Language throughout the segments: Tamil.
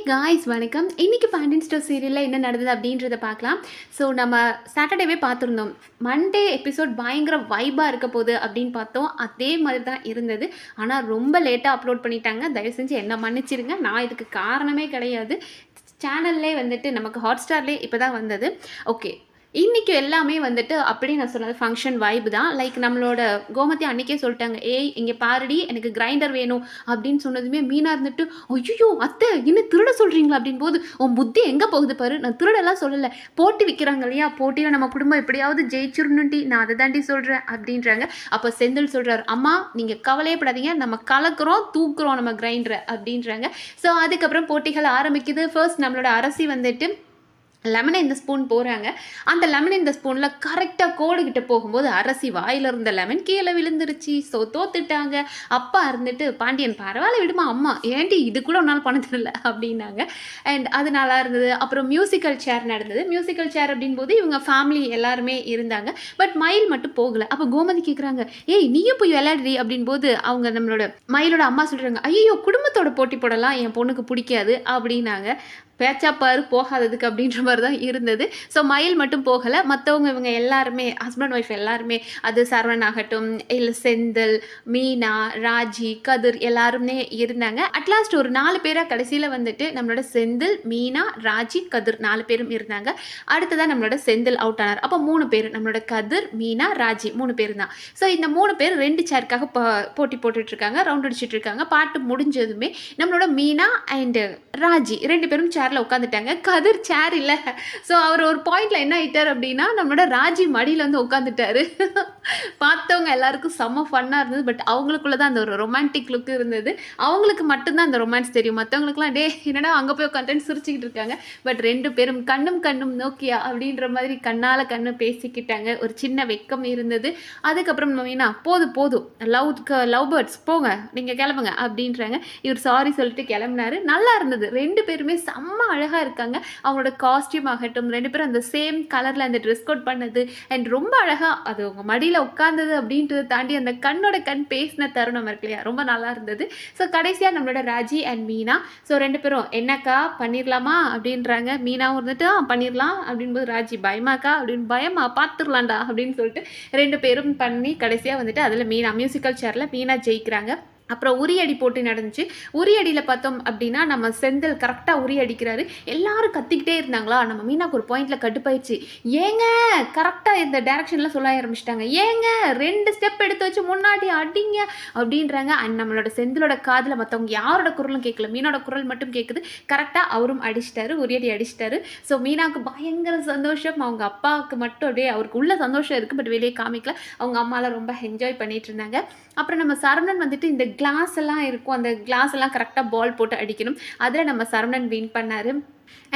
காய்ஸ் வணக்கம். இன்னைக்கு பாண்டியன் ஸ்டோர் சீரியலில் என்ன நடந்தது அப்படின்றத பார்க்கலாம். ஸோ நம்ம சாட்டர்டேவே பார்த்துருந்தோம். மண்டே எபிசோட் பயங்கர வைபாக இருக்க போகுது அப்படின்னு பார்த்தோம். அதே மாதிரி தான் இருந்தது. ஆனால் ரொம்ப லேட்டாக அப்லோட் பண்ணிட்டாங்க. தயவு செஞ்சு என்ன மன்னிச்சிருங்க. நான் இதுக்கு காரணமே கிடையாது. சேனல்லே வந்துட்டு நமக்கு ஹாட்ஸ்டார்லேயே இப்போ தான் வந்தது. ஓகே, இன்றைக்கி எல்லாமே வந்துட்டு அப்படியே நான் சொன்னது ஃபங்க்ஷன் வைப்பு தான். லைக் நம்மளோட கோமதி அன்றைக்கே சொல்லிட்டாங்க, ஏய் இங்கே பாருடி எனக்கு கிரைண்டர் வேணும் அப்படின்னு சொன்னதுமே மீனா இருந்துட்டு, ஐயோ அத்தை இன்னும் திருட சொல்கிறீங்களா அப்படின் போது, உன் புத்தி எங்கே போகுது பாரு, நான் திருடெல்லாம் சொல்லலை, போட்டி விற்கிறாங்க இல்லையா, போட்டியில் நம்ம குடும்பம் எப்படியாவது ஜெயிச்சிடணுன்ட்டி, நான் அதை தாண்டி சொல்கிறேன் அப்படின்றாங்க. அப்போ செந்தில் சொல்கிறார், அம்மா நீங்கள் கவலையப்படாதீங்க, நம்ம கலக்கிறோம் தூக்குறோம் நம்ம கிரைண்டரை அப்படின்றாங்க. ஸோ அதுக்கப்புறம் போட்டிகள் ஆரம்பிக்குது. ஃபர்ஸ்ட் நம்மளோட அரசி வந்துட்டு லெமனை இந்த ஸ்பூன் போகிறாங்க. அந்த லெமன் இந்த ஸ்பூனில் கரெக்டாக கோடுகிட்ட போகும்போது அரசி வாயில் இருந்த லெமன் கீழே விழுந்துருச்சு. ஸோ தோத்துட்டாங்க. அப்பா இருந்துட்டு, பாண்டியன் பரவாயில்ல விடுமா அம்மா, ஏன்டி இது கூட ஒன்றால் பண்ண தெரியல அப்படின்னாங்க. அண்ட் அது நல்லா இருந்தது. அப்புறம் மியூசிக்கல் சேர் நடந்தது. மியூசிக்கல் சேர் அப்படின் போது இவங்க ஃபேமிலி எல்லாருமே இருந்தாங்க. பட் மயில் மட்டும் போகலை. அப்போ கோமதி கேட்குறாங்க, ஏய் நீயும் போய் விளையாடுறி அப்படின் போது அவங்க நம்மளோட மயிலோட அம்மா சொல்கிறாங்க, ஐயோ குடும்பத்தோட போட்டி போடலாம் என் பொண்ணுக்கு பிடிக்காது அப்படின்னாங்க. பேச்சாப்பாரு போகாததுக்கு அப்படின்ற மாதிரி தான் இருந்தது. ஸோ மயில் மட்டும் போகலை. மற்றவங்க இவங்க எல்லாருமே ஹஸ்பண்ட் ஒய்ஃப் எல்லாருமே, அது சரவணன் ஆகட்டும், இல்லை செந்தில், மீனா, ராஜி, கதிர் எல்லாருமே இருந்தாங்க. அட்லாஸ்ட் ஒரு 4 பேராக கடைசியில் வந்துட்டு நம்மளோட செந்தில், மீனா, ராஜி, கதிர் 4 பேரும் இருந்தாங்க. அடுத்ததான் நம்மளோட செந்தில் அவுட் ஆனார். அப்போ 3 பேர், நம்மளோட கதிர், மீனா, ராஜி 3 பேர் தான். ஸோ இந்த 3 பேர் 2 சேருக்காக போட்டி போட்டுட்ருக்காங்க, ரவுண்ட் அடிச்சுட்டு இருக்காங்க. பாட்டு முடிஞ்சதுமே நம்மளோட மீனா அண்டு ராஜி 2 பேரும் சேரில் உட்காந்துட்டாங்க. கதிர் சேர் இல்லை. ஸோ அவர் ஒரு பாயிண்டில் என்ன ஆகிட்டார் அப்படின்னா, நம்மளோட ராஜி மடியில் வந்து உட்காந்துட்டாரு. பார்த்தவங்க எல்லாருக்கும் செம்ம ஃபன்னாக இருந்தது. பட் அவங்களுக்குள்ள தான் அந்த ஒரு ரொமான்டிக் லுக் இருந்தது. அவங்களுக்கு மட்டும்தான் அந்த ரொமான்ஸ் தெரியும். மற்றவங்களுக்குலாம் டே என்னடா அங்கே போய் உட்காந்துட்டு சிரிச்சுக்கிட்டு இருக்காங்க. பட் 2 பேரும் கண்ணும் கண்ணும் நோக்கியா அப்படின்ற மாதிரி கண்ணால் கண்ணு பேசிக்கிட்டாங்க. ஒரு சின்ன வெக்கம் இருந்தது. அதுக்கப்புறம் மீனா, போதும் லவ் பேர்ட்ஸ் போங்க, நீங்கள் கிளம்புங்க அப்படின்றாங்க. இவர் சாரி சொல்லிட்டு கிளம்புனாரு. நல்லா இருந்தது. 2 பேருமே செம்ம அழகாக இருக்காங்க. அவங்களோட காஸ்டியூம் ஆகட்டும், 2 பேரும் அந்த சேம் கலரில் அந்த ட்ரெஸ் கோட் பண்ணது அண்ட் ரொம்ப அழகாக அது அவங்க மடியில் உட்கார்ந்தது அப்படின்றத தாண்டி அந்த கண்ணோட கண் பேசின தருணம் இருக்கு இல்லையா, ரொம்ப நல்லா இருந்தது. ஸோ கடைசியாக நம்மளோட ராஜி அண்ட் மீனா, ஸோ 2 பேரும் என்னக்கா பண்ணிடலாமா அப்படின்றாங்க. மீனாவும் இருந்துட்டு பண்ணிடலாம் அப்படின்போது ராஜி பயமாக்கா அப்படின்னு, பயமா பார்த்துடலாண்டா அப்படின்னு சொல்லிட்டு 2 பேரும் பண்ணி கடைசியாக வந்துட்டு அதில் மீனா மியூசிக்கல் சேரில் மீனா ஜெயிக்கிறாங்க. அப்புறம் உரியடி போட்டி நடந்துச்சு. உரியடியில் பார்த்தோம் அப்படின்னா நம்ம செந்தில் கரெக்டாக உரி அடிக்கிறாரு. எல்லாரும் கத்திக்கிட்டே இருந்தாங்களா, நம்ம மீனாக்கு ஒரு பாயிண்டில் கட்டுப்பாயிடுச்சு. ஏங்க கரெக்டாக இந்த டேரக்ஷனில் சொல்ல ஆரம்பிச்சிட்டாங்க, ஏங்க 2 ஸ்டெப் எடுத்து வச்சு முன்னாடி அடிங்க அப்படின்றாங்க. அண்ட் நம்மளோட செந்திலோட காதில் மற்றவங்க யாரோட குரலும் கேட்கல, மீனோட குரல் மட்டும் கேட்குது. கரெக்டாக அவரும் அடிச்சிட்டாரு, உரியடி அடிச்சிட்டாரு. ஸோ மீனாவுக்கு பயங்கர சந்தோஷம். அவங்க அப்பாவுக்கு மட்டும் அப்படியே அவருக்கு உள்ள சந்தோஷம் இருக்குது, பட் வெளியே காமிக்கல. அவங்க அம்மாலாம் ரொம்ப என்ஜாய் பண்ணிட்டு இருந்தாங்க. அப்புறம் நம்ம சரவணன் வந்துட்டு இந்த கிளாஸ் எல்லாம் இருக்கும், அந்த கிளாஸ் எல்லாம் கரெக்டாக பால் போட்டு அடிக்கணும். அதில் நம்ம சரவணன் வின் பண்ணார்.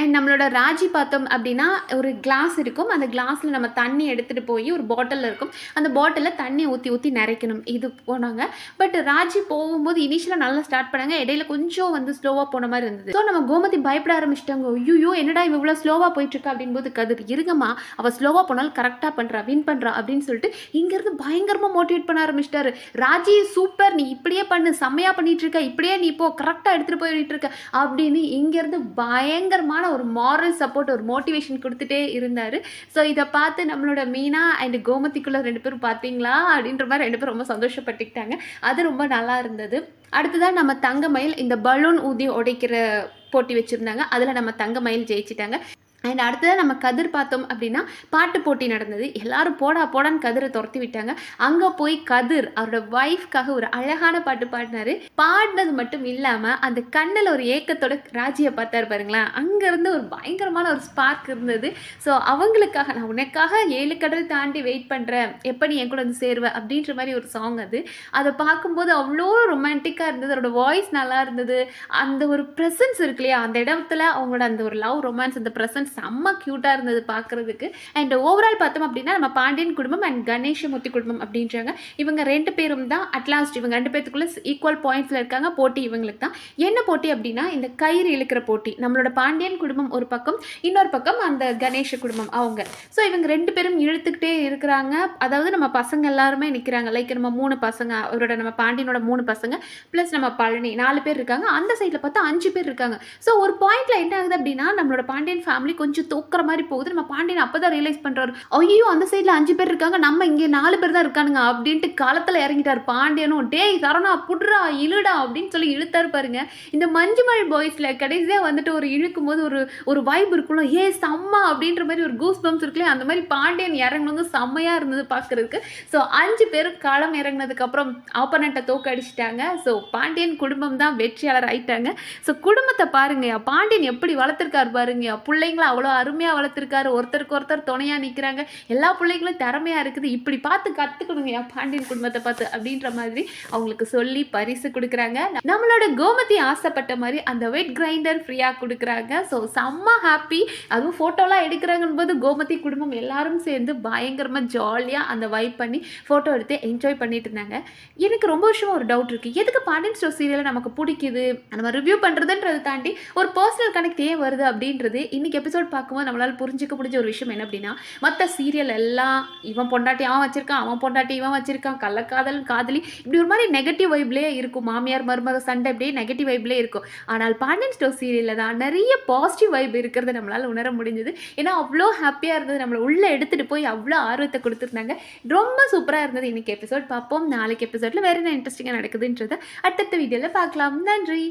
அண்ட் நம்மளோட ராஜி பார்த்தோம் அப்படின்னா ஒரு கிளாஸ் இருக்கும். அந்த கிளாஸில் நம்ம தண்ணி எடுத்துகிட்டு போய் ஒரு பாட்டிலில் இருக்கும், அந்த பாட்டிலில் தண்ணி ஊற்றி நிறைக்கணும். இது போனாங்க. பட் ராஜி போகும்போது இனிஷியலாக நல்லா ஸ்டார்ட் பண்ணாங்க. இடையில கொஞ்சம் வந்து ஸ்லோவாக போன மாதிரி இருந்தது. ஸோ நம்ம கோமதி பயப்பட ஆரம்பிச்சிட்டாங்க. ஐயோ என்னடா இவ்வளோ ஸ்லோவாக போயிட்டுருக்கா அப்படின்போது கதிர், இருங்கம்மா அவள் ஸ்லோவாக போனாலும் கரெக்டாக பண்ணுறா, வின் பண்ணுறா அப்படின்னு சொல்லிட்டு இங்கேருந்து பயங்கரமாக மோட்டிவேட் பண்ண ஆரம்பிச்சிட்டாரு. ராஜி சூப்பர், நீ இப்படியே பண்ணு, செம்மையாக பண்ணிட்டு இருக்க, இப்படியே நீ இப்போ கரெக்டாக எடுத்துகிட்டு போயிட்டு இருக்க அப்படின்னு இங்கேருந்து பயங்கரமான ஒரு மாரல் சப்போர்ட், ஒரு மோட்டிவேஷன் கொடுத்துட்டே இருந்தார். ஸோ இதை பார்த்து நம்மளோட மீனா அண்ட் கோமதிக்குள்ளே 2 பேரும் பார்த்தீங்களா அப்படின்ற மாதிரி 2 பேரும் ரொம்ப சந்தோஷப்பட்டுக்கிட்டாங்க. அது ரொம்ப நல்லா இருந்தது. அடுத்ததான் நம்ம தங்கமயில் இந்த பலூன் ஊதி உடைக்கிற போட்டி வச்சுருந்தாங்க. அதில் நம்ம தங்கமயில் ஜெயிச்சிட்டாங்க. அண்ட் அடுத்ததாக நம்ம கதிர் பார்த்தோம் அப்படின்னா பாட்டு போட்டி நடந்தது. எல்லாரும் போடான்னு கதிரை துரத்தி விட்டாங்க. அங்கே போய் கதிர் அவரோட ஒய்ஃப்காக ஒரு அழகான பாட்டு பாடினார். பாடினது மட்டும் இல்லாமல் அந்த கண்ணில் ஒரு ஏக்கத்தோட ராஜியை பார்த்தாரு பாருங்களேன். அங்கேருந்து ஒரு பயங்கரமான ஒரு ஸ்பார்க் இருந்தது. ஸோ அவங்களுக்காக, நான் உனக்காக 7 கடல் தாண்டி வெயிட் பண்ணுறேன், எப்போ நீ என் கூட வந்து சேருவேன் அப்படின்ற மாதிரி ஒரு சாங் அது. அதை பார்க்கும்போது அவ்வளோ ரொமான்டிக்காக இருந்தது. அவரோட வாய்ஸ் நல்லா இருந்தது. அந்த ஒரு ப்ரெசன்ஸ் இருக்கு இல்லையா, அந்த இடத்துல அவங்களோட அந்த ஒரு லவ் ரொமான்ஸ், அந்த ப்ரெசன்ஸ் செம்ம க்யூட்டாக இருந்தது பார்க்குறதுக்கு. அண்ட் ஓவரால் பார்த்தோம் அப்படின்னா நம்ம பாண்டியன் குடும்பம் அண்ட் கணேசமூர்த்தி குடும்பம் அப்படின்றாங்க. இவங்க 2 பேரும் தான் அட்லாஸ்ட் இவங்க 2 பேத்துக்குள்ள ஈக்குவல் பாயிண்ட்ஸில் இருக்காங்க. போட்டி இவங்களுக்கு தான். என்ன போட்டி அப்படின்னா இந்த கயிறு இழுக்கிற போட்டி. நம்மளோட பாண்டியன் குடும்பம் ஒரு பக்கம், இன்னொரு பக்கம் அந்த கணேஷ குடும்பம் அவங்க. ஸோ இவங்க 2 பேரும் இழுத்துக்கிட்டே இருக்கிறாங்க. அதாவது நம்ம பசங்க எல்லாருமே நிற்கிறாங்க. லைக் நம்ம 3 பசங்க, அவரோட நம்ம பாண்டியனோட 3 பசங்க ப்ளஸ் நம்ம பழனி 4 பேர் இருக்காங்க. அந்த சைடில் பார்த்தா 5 பேர் இருக்காங்க. ஸோ ஒரு பாயிண்ட்ல என்ன ஆகுது அப்படின்னா நம்மளோட பாண்டியன் ஃபேமிலி கொஞ்சம் தோக்குற மாதிரி போகுது. நம்ம பாண்டியன் அப்போ தான் ரியலைஸ் பண்ணுறாரு, ஐயோ அந்த சைடில் 5 பேர் இருக்காங்க, நம்ம இங்கே 4 பேர் தான் இருக்கானுங்க அப்படின்ட்டு களத்தில் இறங்கிட்டார் பாண்டியனும். டேய் சரணா புட்ரா இழுடா அப்படின்னு சொல்லி இழுத்தாரு பாருங்க. இந்த மஞ்சுமல் பாய்ஸில் கடைசியாக வந்துட்டு ஒரு இழுக்கும் போது ஒரு வைப் இருக்கும்ல, ஏ செம்ம அப்படின்ற மாதிரி ஒரு கூஸ் பம்ப்ஸ் இருக்குல்ல, அந்த மாதிரி பாண்டியன் இறங்கினது செம்மையாக இருந்தது பார்க்குறதுக்கு. ஸோ 5 பேரும் களம் இறங்கினதுக்கப்புறம் ஆப்போனண்ட்டை தோக்கடிச்சிட்டாங்க. ஸோ பாண்டியன் குடும்பம் தான் வெற்றியாளர் ஆயிட்டாங்க. ஸோ குடும்பத்தை பாருங்கயா, பாண்டியன் எப்படி வளர்த்துருக்காரு பாருங்கயா, பிள்ளைங்களும் அவ்வளோ அருமையாக வளர்த்துருக்காரு, ஒருத்தருக்கு ஒருத்தர் துணையாக நிற்கிறாங்க, எல்லா பிள்ளைங்களும் திறமையாக இருக்குது, இப்படி பார்த்து கற்றுக்கணுங்கய்யா பாண்டியன் குடும்பத்தை பார்த்து அப்படின்ற மாதிரி அவங்களுக்கு சொல்லி பரிசு கொடுக்குறாங்க. நம்மளோட கோமதி ஆசைப்பட்ட மாதிரி அந்த வெட் கிரைண்டர் ஃப்ரீயாக கொடுக்குறாங்க. ஸோ செம்ம ஹாப்பி. அதுவும் ஃபோட்டோலாம் எடுக்கிறாங்கன்னு போது கோமதி குடும்பம் எல்லாரும் சேர்ந்து பயங்கரமாக ஜாலியாக அந்த வைப் பண்ணி ஃபோட்டோ எடுத்து என்ஜாய் பண்ணிட்டு இருந்தாங்க. எனக்கு ரொம்ப வருஷமாக ஒரு டவுட் இருக்குது, எதுக்கு பாண்டியன் ஸ்டோர் சீரியலை நமக்கு பிடிக்குது, நம்ம ரிவ்யூ பண்ணுறதுன்றதை தாண்டி ஒரு பர்சனல் கனெக்ட் ஏன் வருது அப்படின்றது இன்றைக்கி எபிசோட் பார்க்கும்போது நம்மளால் புரிஞ்சிக்க முடிஞ்ச ஒரு விஷயம் என்ன அப்படின்னா, மற்ற சீரியல் எல்லாம் இவன் பொண்டாட்டி அவன் வச்சிருக்கான், அவன் பொண்டாட்டி இவன் வச்சிருக்கான், கள்ளக்காதல் காதலி இப்படி ஒரு மாதிரி நெகட்டிவ் வைப்லேயே இருக்கும், மாமியார் மருமக சண்டை இப்படியே நெகட்டிவ் வைப்லேயே இருக்கும். ஆனால் பாண்டியன் ஸ்டோர் சீரியலில் தான் நிறைய பாசிட்டிவ் வைப் இருக்கிறத நம்மளால் உணர முடிஞ்சது. ஏன்னா அவ்வளோ ஹாப்பியாக இருந்தது, நம்மளை உள்ளே எடுத்துகிட்டு போய் அவ்வளோ ஆர்வத்தை கொடுத்துருந்தாங்க. ரொம்ப சூப்பராக இருந்தது. இன்றைக்கி எபிசோட் பார்ப்போம். நாளைக்கு எபிசோடில் வேறு என்ன இன்ட்ரெஸ்டிங்காக நடக்குதுன்றதை அடுத்த வீடியோவில் பார்க்கலாம். நன்றி.